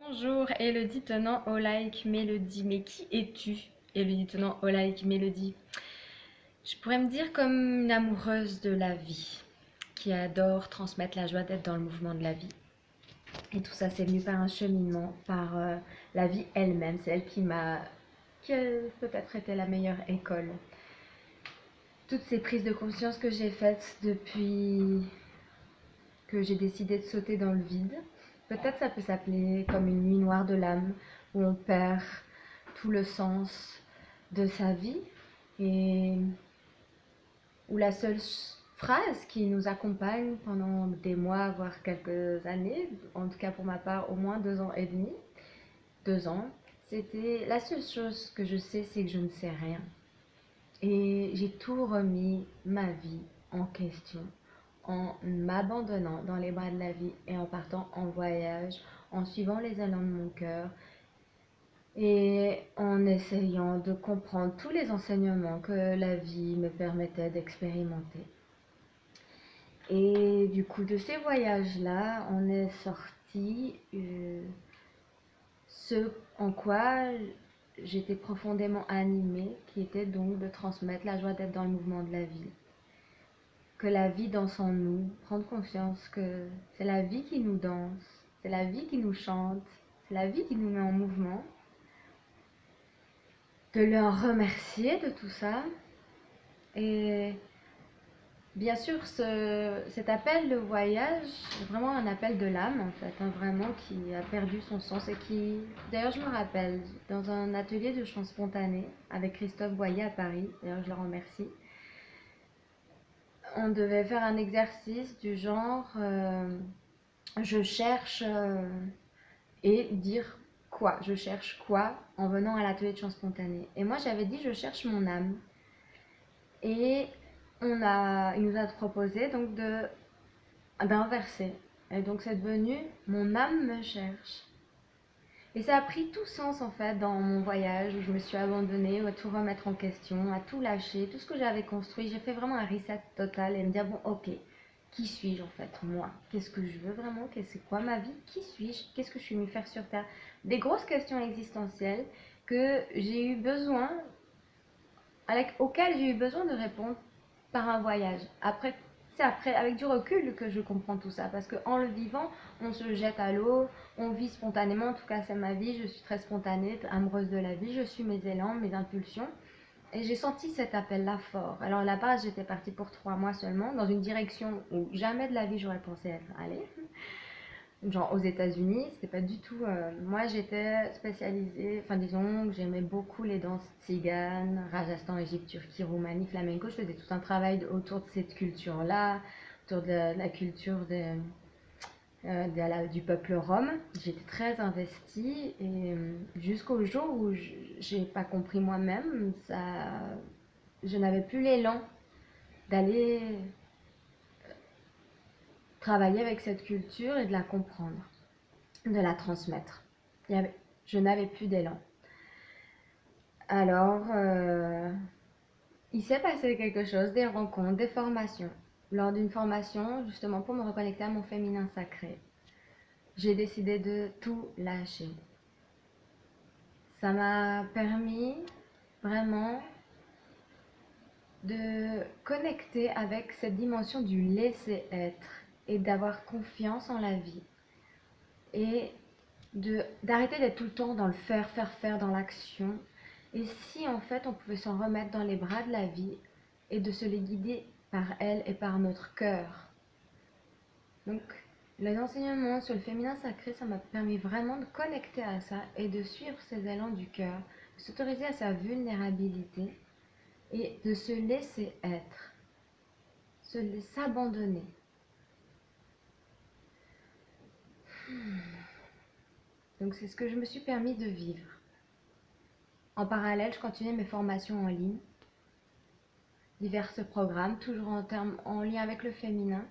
Bonjour, Elodie tenant au like Mélodie. Mais qui es-tu, Elodie tenant au like Mélodie? Je pourrais me dire comme une amoureuse de la vie, qui adore transmettre la joie d'être dans le mouvement de la vie. Et tout ça, c'est venu par un cheminement, par la vie elle-même. C'est elle qui a peut-être été la meilleure école. Toutes ces prises de conscience que j'ai faites depuis que j'ai décidé de sauter dans le vide. Peut-être ça peut s'appeler comme une nuit noire de l'âme, où on perd tout le sens de sa vie et où la seule phrase qui nous accompagne pendant des mois, voire quelques années, en tout cas pour ma part au moins 2 ans et demi, 2 ans, c'était la seule chose que je sais, c'est que je ne sais rien. Et j'ai tout remis ma vie en question en m'abandonnant dans les bras de la vie et en partant en voyage, en suivant les élans de mon cœur et en essayant de comprendre tous les enseignements que la vie me permettait d'expérimenter. Et du coup, de ces voyages-là, on est sorti ce en quoi j'étais profondément animée, qui était donc de transmettre la joie d'être dans le mouvement de la vie. Que la vie danse en nous, prendre conscience que c'est la vie qui nous danse, c'est la vie qui nous chante, c'est la vie qui nous met en mouvement, de leur remercier de tout ça. Et bien sûr, cet appel de voyage est vraiment un appel de l'âme, en fait, hein, vraiment qui a perdu son sens et qui, d'ailleurs, je me rappelle, dans un atelier de chant spontané avec Christophe Boyer à Paris, d'ailleurs, je le remercie, on devait faire un exercice du genre je cherche et dire quoi, je cherche quoi en venant à l'atelier de chant spontané. Et moi j'avais dit je cherche mon âme. Et il nous a proposé donc d'inverser. Et donc c'est devenu mon âme me cherche. Et ça a pris tout sens en fait dans mon voyage où je me suis abandonnée à tout remettre en question, à tout lâcher, tout ce que j'avais construit. J'ai fait vraiment un reset total et me dire bon ok, qui suis-je en fait moi? Qu'est-ce que je veux vraiment? C'est quoi ma vie? Qui suis-je? Qu'est-ce que je suis venue faire sur Terre? Des grosses questions existentielles que j'ai eu besoin, auxquelles j'ai eu besoin de répondre par un voyage. C'est après, avec du recul, que je comprends tout ça. Parce qu'en le vivant, on se jette à l'eau, on vit spontanément. En tout cas, c'est ma vie. Je suis très spontanée, amoureuse de la vie. Je suis mes élans, mes impulsions. Et j'ai senti cet appel-là fort. Alors, à la base, j'étais partie pour 3 mois seulement, dans une direction où jamais de la vie j'aurais pensé être allée. Genre aux États-Unis, c'était pas du tout. Moi, j'étais spécialisée, enfin, disons que j'aimais beaucoup les danses tziganes, Rajasthan, Égypte, Turquie, Roumanie, flamenco. Je faisais tout un travail autour de cette culture-là, autour de la culture du peuple rome. J'étais très investie et jusqu'au jour où j'ai pas compris moi-même, je n'avais plus l'élan d'aller travailler avec cette culture et de la comprendre, de la transmettre. Je n'avais plus d'élan. Alors, il s'est passé quelque chose, des rencontres, des formations. Lors d'une formation, justement pour me reconnecter à mon féminin sacré, j'ai décidé de tout lâcher. Ça m'a permis vraiment de connecter avec cette dimension du laisser être et d'avoir confiance en la vie et d'arrêter d'être tout le temps dans le faire, faire, faire, dans l'action. Et si en fait on pouvait s'en remettre dans les bras de la vie et de se les guider par elle et par notre cœur. Donc les enseignements sur le féminin sacré, ça m'a permis vraiment de connecter à ça et de suivre ces élans du cœur, de s'autoriser à sa vulnérabilité et de se laisser être, s'abandonner. Donc c'est ce que je me suis permis de vivre. En parallèle, je continuais mes formations en ligne, divers programmes, toujours en lien avec le féminin.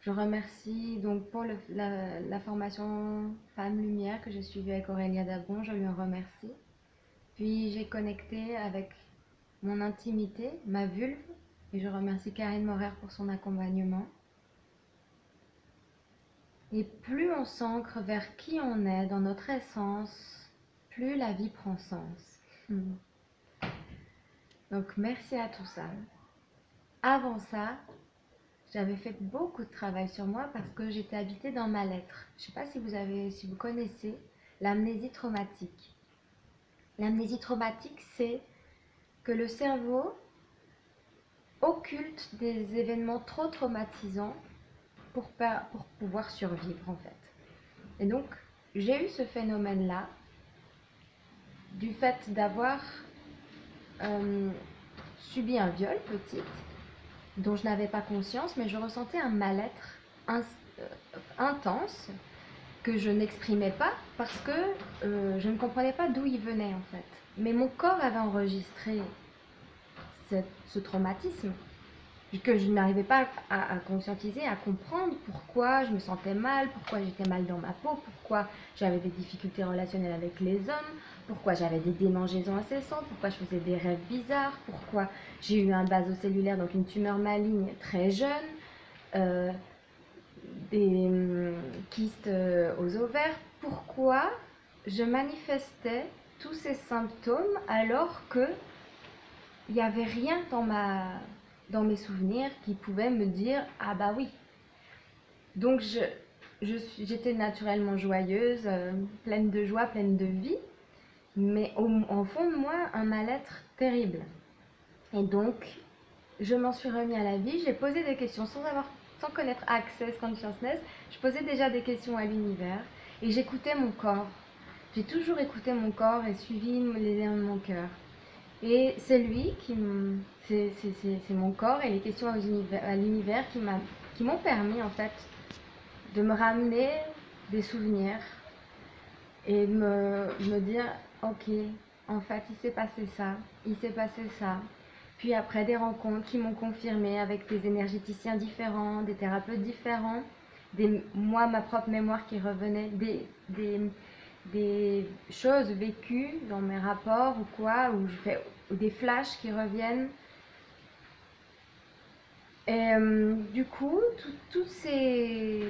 Je remercie donc pour la formation Femme Lumière que j'ai suivie avec Aurélia Dabon, je lui en remercie. Puis j'ai connecté avec mon intimité, ma vulve, et je remercie Karine Morer pour son accompagnement. Et plus on s'ancre vers qui on est, dans notre essence, plus la vie prend sens. Donc merci à tout ça. Avant ça, j'avais fait beaucoup de travail sur moi parce que j'étais habitée dans ma lettre. Je ne sais pas si vous connaissez l'amnésie traumatique. L'amnésie traumatique, c'est que le cerveau occulte des événements trop traumatisants pour pouvoir survivre en fait. Et donc, j'ai eu ce phénomène-là du fait d'avoir subi un viol petite, dont je n'avais pas conscience, mais je ressentais un mal-être intense que je n'exprimais pas parce que je ne comprenais pas d'où il venait en fait. Mais mon corps avait enregistré ce traumatisme que je n'arrivais pas à conscientiser, à comprendre pourquoi je me sentais mal, pourquoi j'étais mal dans ma peau, pourquoi j'avais des difficultés relationnelles avec les hommes, pourquoi j'avais des démangeaisons incessantes, pourquoi je faisais des rêves bizarres, pourquoi j'ai eu un basocellulaire, donc une tumeur maligne très jeune, des kystes aux ovaires, pourquoi je manifestais tous ces symptômes alors que il n'y avait rien dans mes souvenirs qui pouvait me dire « Ah bah oui ». Donc j'étais naturellement joyeuse, pleine de joie, pleine de vie, mais en fond de moi, un mal-être terrible. Et donc, je m'en suis remis à la vie, j'ai posé des questions sans connaître Access Consciousness, je posais déjà des questions à l'univers et j'écoutais mon corps. J'ai toujours écouté mon corps et suivi les airs de mon cœur. Et c'est lui c'est mon corps et les questions à l'univers qui m'ont permis en fait de me ramener des souvenirs et me dire ok, en fait il s'est passé ça, il s'est passé ça. Puis après des rencontres qui m'ont confirmé avec des énergéticiens différents, des thérapeutes différents, moi ma propre mémoire qui revenait, des choses vécues dans mes rapports ou quoi, ou des flashs qui reviennent. Et du coup, tout ce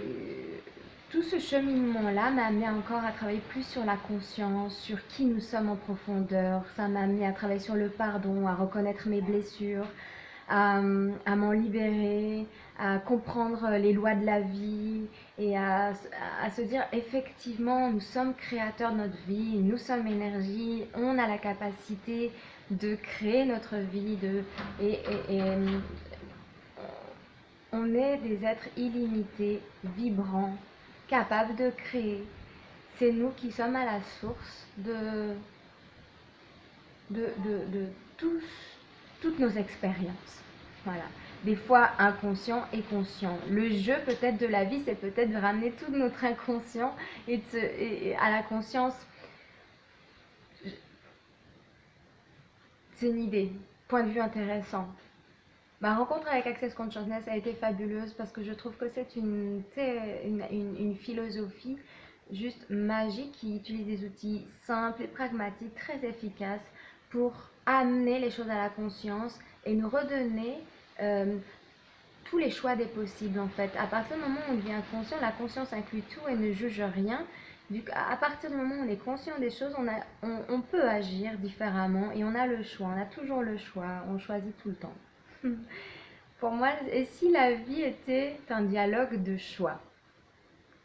cheminement-là m'a amené encore à travailler plus sur la conscience, sur qui nous sommes en profondeur. Ça m'a amené à travailler sur le pardon, à reconnaître mes blessures, à m'en libérer, à comprendre les lois de la vie et à se dire effectivement nous sommes créateurs de notre vie, nous sommes énergie, on a la capacité de créer notre vie et on est des êtres illimités, vibrants, capables de créer. C'est nous qui sommes à la source de toutes nos expériences. Voilà. Des fois inconscient et conscient. Le jeu peut-être de la vie, c'est peut-être de ramener tout notre inconscient et à la conscience. C'est une idée, point de vue intéressant. Ma rencontre avec Access Consciousness a été fabuleuse parce que je trouve que c'est une philosophie juste magique qui utilise des outils simples et pragmatiques, très efficaces pour amener les choses à la conscience et nous redonner tous les choix des possibles en fait. À partir du moment où on devient conscient, la conscience inclut tout et ne juge rien. À partir du moment où on est conscient des choses, on peut agir différemment et on a le choix, on a toujours le choix, on choisit tout le temps. Pour moi, et si la vie était un dialogue de choix?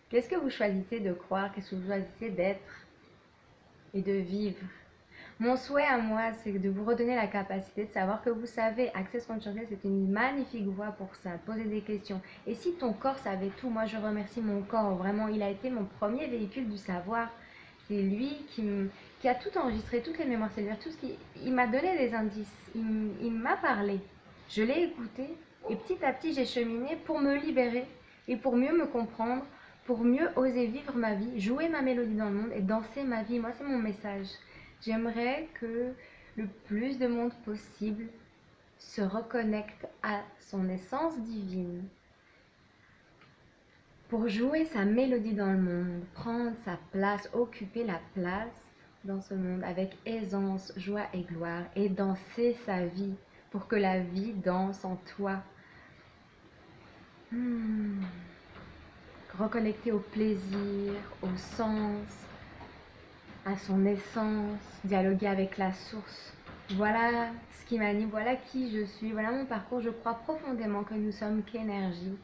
Qu'est-ce que vous choisissez de croire? Qu'est-ce que vous choisissez d'être et de vivre? Mon souhait à moi, c'est de vous redonner la capacité de savoir que vous savez, Access Consciousness, c'est une magnifique voie pour ça, poser des questions. Et si ton corps savait tout, moi je remercie mon corps, vraiment, il a été mon premier véhicule du savoir. C'est lui qui a tout enregistré, toutes les mémoires cellulaires, il m'a donné des indices, il m'a parlé. Je l'ai écouté et petit à petit j'ai cheminé pour me libérer et pour mieux me comprendre, pour mieux oser vivre ma vie, jouer ma mélodie dans le monde et danser ma vie. Moi, c'est mon message. J'aimerais que le plus de monde possible se reconnecte à son essence divine pour jouer sa mélodie dans le monde, prendre sa place, occuper la place dans ce monde avec aisance, joie et gloire et danser sa vie pour que la vie danse en toi. Grand reconnecter au plaisir, au sens, à son essence, dialoguer avec la source. Voilà ce qui m'anime, voilà qui je suis, voilà mon parcours. Je crois profondément que nous sommes qu'énergie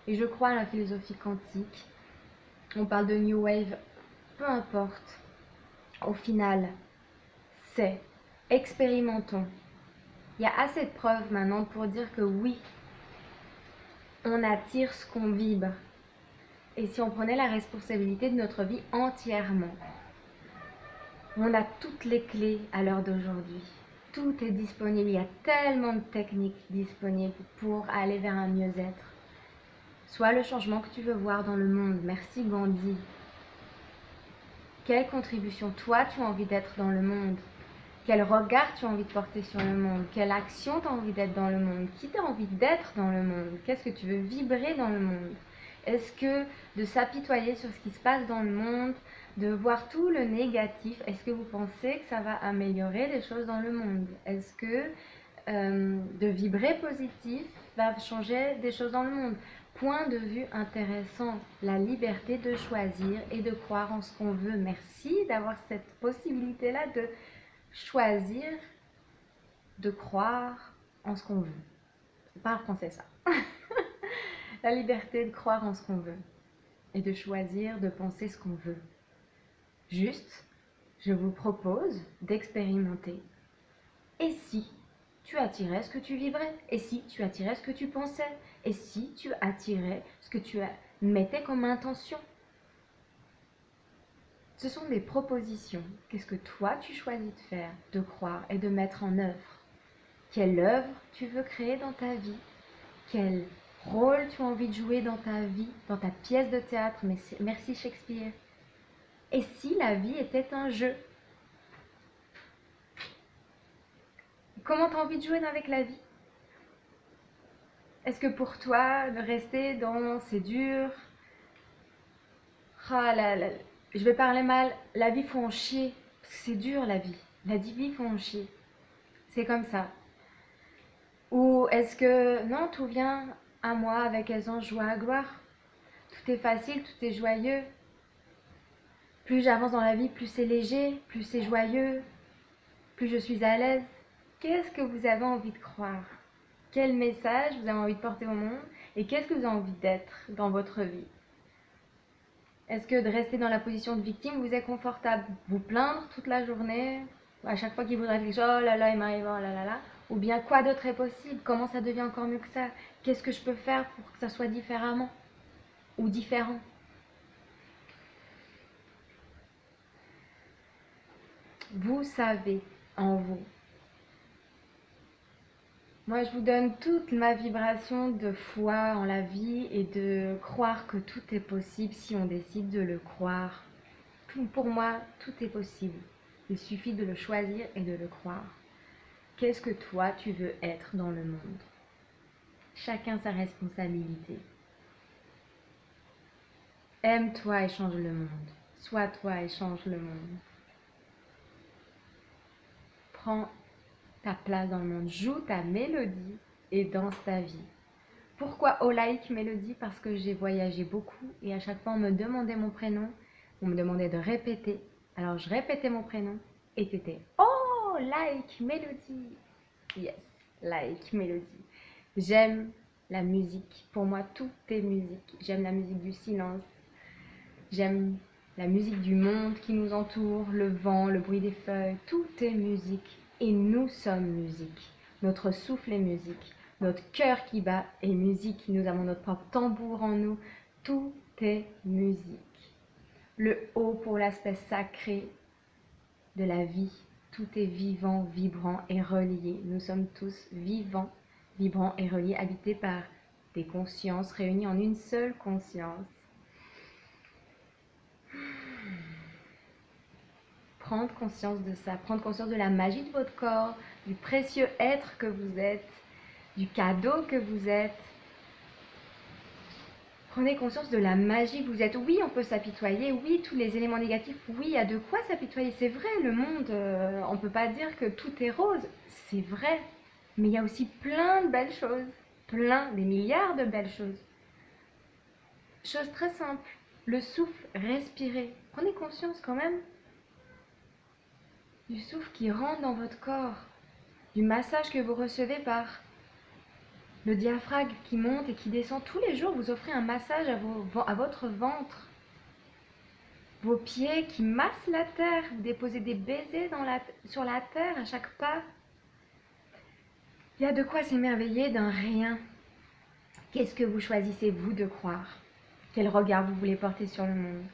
et je crois à la philosophie quantique. On parle de New Wave, peu importe. Au final, c'est expérimentons. Il y a assez de preuves maintenant pour dire que oui, on attire ce qu'on vibre. Et si on prenait la responsabilité de notre vie entièrement, on a toutes les clés à l'heure d'aujourd'hui. Tout est disponible. Il y a tellement de techniques disponibles pour aller vers un mieux-être. Sois le changement que tu veux voir dans le monde. Merci Gandhi. Quelle contribution toi tu as envie d'être dans le monde? Quel regard tu as envie de porter sur le monde? Quelle action tu as envie d'être dans le monde? Qui tu as envie d'être dans le monde? Qu'est-ce que tu veux vibrer dans le monde? Est-ce que de s'apitoyer sur ce qui se passe dans le monde, de voir tout le négatif, est-ce que vous pensez que ça va améliorer les choses dans le monde? Est-ce que de vibrer positif va changer des choses dans le monde? Point de vue intéressant, la liberté de choisir et de croire en ce qu'on veut. Merci d'avoir cette possibilité-là de choisir de croire en ce qu'on veut. C'est pas en français ça. La liberté de croire en ce qu'on veut et de choisir de penser ce qu'on veut. Juste, je vous propose d'expérimenter. Et si tu attirais ce que tu vibrais? Et si tu attirais ce que tu pensais? Et si tu attirais ce que tu mettais comme intention? Ce sont des propositions. Qu'est-ce que toi tu choisis de faire, de croire et de mettre en œuvre? Quelle œuvre tu veux créer dans ta vie? Quel rôle tu as envie de jouer dans ta vie, dans ta pièce de théâtre? Merci Shakespeare. Et si la vie était un jeu? Comment tu as envie de jouer avec la vie? Est-ce que pour toi, de rester dans c'est dur, je vais parler mal, la vie faut en chier, parce que c'est dur la vie. La vie faut en chier. C'est comme ça. Ou est-ce que non, tout vient à moi avec aisance, joie, gloire? Tout est facile, tout est joyeux. Plus j'avance dans la vie, plus c'est léger, plus c'est joyeux, plus je suis à l'aise. Qu'est-ce que vous avez envie de croire? Quel message vous avez envie de porter au monde? Et qu'est-ce que vous avez envie d'être dans votre vie? Est-ce que de rester dans la position de victime vous est confortable? Vous plaindre toute la journée, à chaque fois qu'il vous arrive quelque chose, oh là là, il m'arrive, oh là là là. Ou bien quoi d'autre est possible? Comment ça devient encore mieux que ça? Qu'est-ce que je peux faire pour que ça soit différemment? Ou différent? Vous savez en vous. Moi, je vous donne toute ma vibration de foi en la vie et de croire que tout est possible si on décide de le croire. Pour moi, tout est possible. Il suffit de le choisir et de le croire. Qu'est-ce que toi, tu veux être dans le monde? Chacun sa responsabilité. Aime-toi et change le monde. Sois toi et change le monde. Prends ta place dans le monde. Joue ta mélodie et danse ta vie. Pourquoi Olaïque Mélodie? Parce que j'ai voyagé beaucoup et à chaque fois on me demandait mon prénom, on me demandait de répéter. Alors je répétais mon prénom et c'était Oh, Like Mélodie. Yes, Like Mélodie. J'aime la musique. Pour moi, tout est musique. J'aime la musique du silence. J'aime la musique du monde qui nous entoure, le vent, le bruit des feuilles. Tout est musique. Et nous sommes musique. Notre souffle est musique. Notre cœur qui bat est musique. Nous avons notre propre tambour en nous. Tout est musique. Le haut pour l'aspect sacré de la vie. Tout est vivant, vibrant et relié. Nous sommes tous vivants, vibrants et reliés, habités par des consciences réunies en une seule conscience. Prendre conscience de ça, prendre conscience de la magie de votre corps, du précieux être que vous êtes, du cadeau que vous êtes. Prenez conscience de la magie que vous êtes. Oui, on peut s'apitoyer, oui, tous les éléments négatifs, oui, il y a de quoi s'apitoyer. C'est vrai, le monde, on ne peut pas dire que tout est rose, c'est vrai. Mais il y a aussi plein de belles choses, plein, des milliards de belles choses. chose très simple, le souffle, respirez. Prenez conscience quand même du souffle qui rentre dans votre corps, du massage que vous recevez par le diaphragme qui monte et qui descend. Tous les jours, vous offrez un massage à votre ventre. Vos pieds qui massent la terre, vous déposez des baisers sur la terre à chaque pas. Il y a de quoi s'émerveiller d'un rien. Qu'est-ce que vous choisissez, vous, de croire? Quel regard vous voulez porter sur le monde?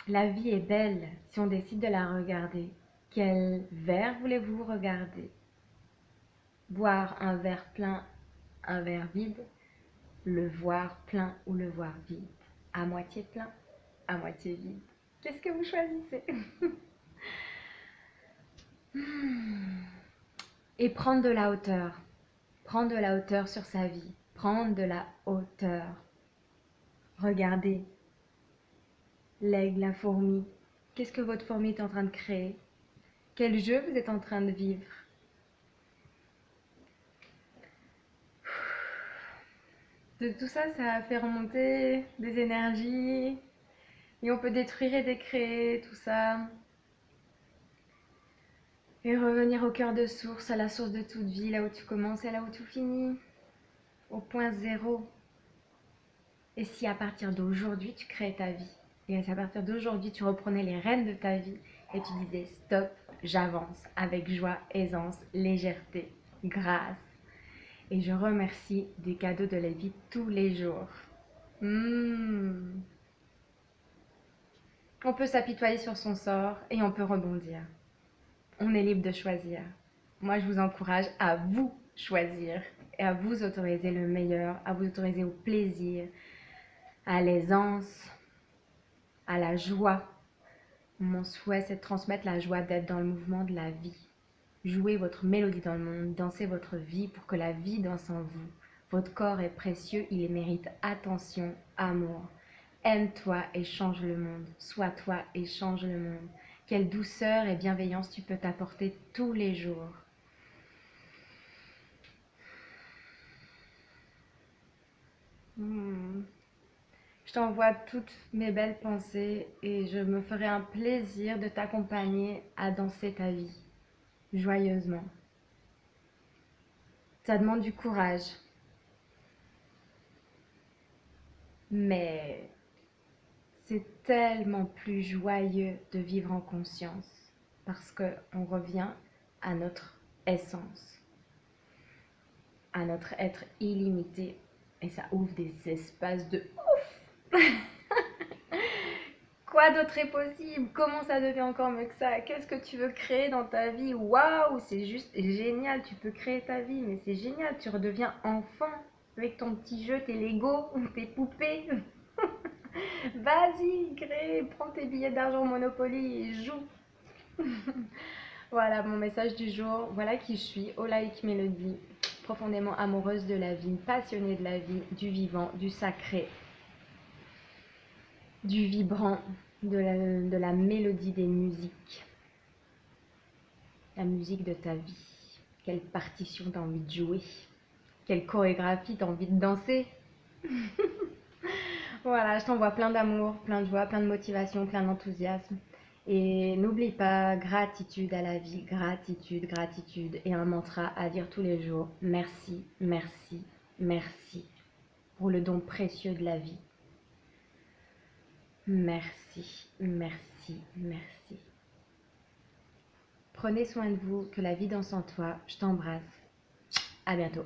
La vie est belle si on décide de la regarder. Quel verre voulez-vous regarder? Boire un verre plein, un verre vide, le voir plein ou le voir vide, à moitié plein, à moitié vide. Qu'est-ce que vous choisissez? Et prendre de la hauteur sur sa vie, prendre de la hauteur. Regardez l'aigle, la fourmi. Qu'est-ce que votre fourmi est en train de créer? Quel jeu vous êtes en train de vivre? De tout ça, ça fait remonter des énergies. Et on peut détruire et décréer tout ça. Et revenir au cœur de source, à la source de toute vie, là où tu commences et là où tu finis. Au point zéro. Et si à partir d'aujourd'hui, tu crées ta vie, et si à partir d'aujourd'hui, tu reprenais les rênes de ta vie, et tu disais stop, j'avance avec joie, aisance, légèreté, grâce. Et je remercie des cadeaux de la vie tous les jours. On peut s'apitoyer sur son sort et on peut rebondir. On est libre de choisir. Moi, je vous encourage à vous choisir et à vous autoriser le meilleur, à vous autoriser au plaisir, à l'aisance, à la joie. Mon souhait, c'est de transmettre la joie d'être dans le mouvement de la vie. Jouez votre mélodie dans le monde, dansez votre vie pour que la vie danse en vous. Votre corps est précieux, il mérite attention, amour. Aime-toi et change le monde. Sois toi et change le monde. Quelle douceur et bienveillance tu peux t'apporter tous les jours. Je t'envoie toutes mes belles pensées et je me ferai un plaisir de t'accompagner à danser ta vie, joyeusement. Ça demande du courage, mais c'est tellement plus joyeux de vivre en conscience parce qu'on revient à notre essence, à notre être illimité et ça ouvre des espaces de ouf. Quoi d'autre est possible? Comment ça devient encore mieux que ça? Qu'est-ce que tu veux créer dans ta vie? Waouh, c'est juste génial, tu peux créer ta vie, mais c'est génial, tu redeviens enfant avec ton petit jeu, tes Lego, tes poupées. Vas-y, crée, prends tes billets d'argent Monopoly et joue. Voilà mon message du jour, voilà qui je suis, Olaïque Mélodie, profondément amoureuse de la vie, passionnée de la vie, du vivant, du sacré, du vibrant, de la mélodie des musiques, la musique de ta vie. Quelle partition t'as envie de jouer? Quelle chorégraphie t'as envie de danser? Voilà, je t'envoie plein d'amour, plein de joie, plein de motivation, plein d'enthousiasme. Et n'oublie pas, gratitude à la vie, gratitude, gratitude. Et un mantra à dire tous les jours, merci, merci, merci pour le don précieux de la vie. Merci, merci, merci. Prenez soin de vous, que la vie danse en toi. Je t'embrasse. À bientôt.